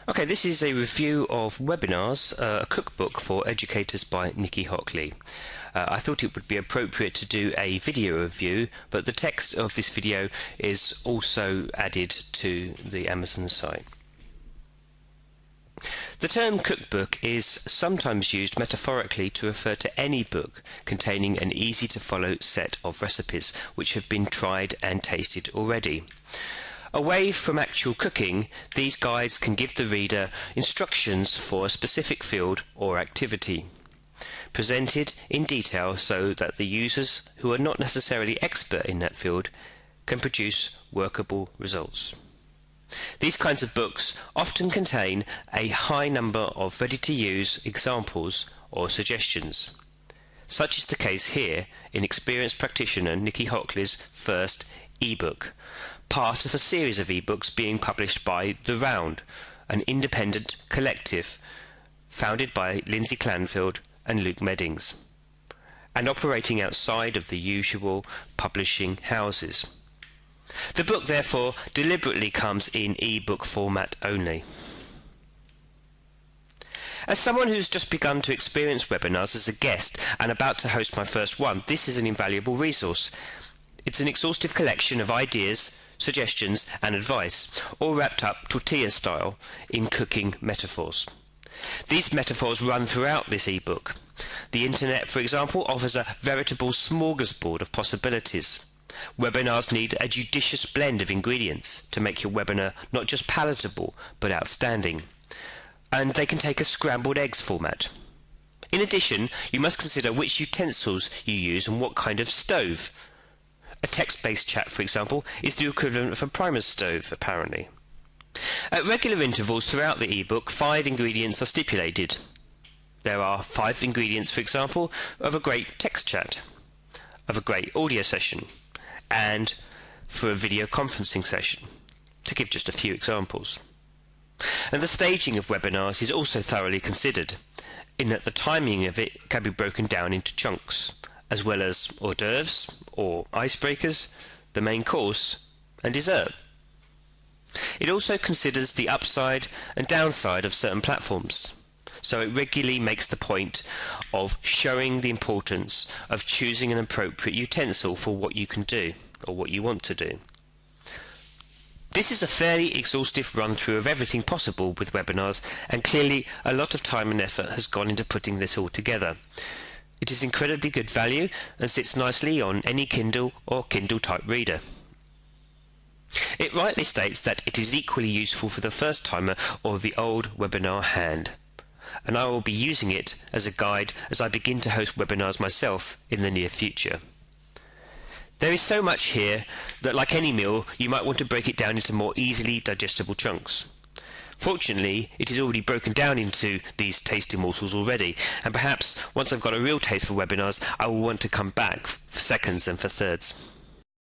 Okay, this is a review of Webinars, a cookbook for educators by Nicky Hockly. I thought it would be appropriate to do a video review, but the text of this video is also added to the Amazon site. The term cookbook is sometimes used metaphorically to refer to any book containing an easy-to-follow set of recipes which have been tried and tasted already. Away from actual cooking, these guides can give the reader instructions for a specific field or activity, presented in detail so that the users, who are not necessarily expert in that field, can produce workable results. These kinds of books often contain a high number of ready-to-use examples or suggestions. Such is the case here in experienced practitioner Nicky Hockly's first ebook, part of a series of ebooks being published by The Round, an independent collective founded by Lindsay Clanfield and Luke Meddings, and operating outside of the usual publishing houses. The book, therefore, deliberately comes in ebook format only. As someone who's just begun to experience webinars as a guest and about to host my first one, this is an invaluable resource. It's an exhaustive collection of ideas, suggestions and advice, all wrapped up tortilla style in cooking metaphors. These metaphors run throughout this ebook. The internet, for example, offers a veritable smorgasbord of possibilities. Webinars need a judicious blend of ingredients to make your webinar not just palatable but outstanding. And they can take a scrambled eggs format. In addition, you must consider which utensils you use and what kind of stove. A text-based chat, for example, is the equivalent of a primer's stove, apparently. At regular intervals throughout the ebook, 5 ingredients are stipulated. There are 5 ingredients, for example, of a great text chat, of a great audio session, and for a video conferencing session, to give just a few examples. And the staging of webinars is also thoroughly considered, in that the timing of it can be broken down into chunks, as well as hors d'oeuvres or icebreakers, the main course, and dessert. It also considers the upside and downside of certain platforms, so it regularly makes the point of showing the importance of choosing an appropriate utensil for what you can do, or what you want to do. This is a fairly exhaustive run-through of everything possible with webinars, and clearly a lot of time and effort has gone into putting this all together. It is incredibly good value and sits nicely on any Kindle or Kindle-type reader. It rightly states that it is equally useful for the first-timer or the old webinar hand, and I will be using it as a guide as I begin to host webinars myself in the near future. There is so much here that, like any meal, you might want to break it down into more easily digestible chunks. Fortunately, it is already broken down into these tasty morsels already, and perhaps once I've got a real taste for webinars, I will want to come back for seconds and for thirds.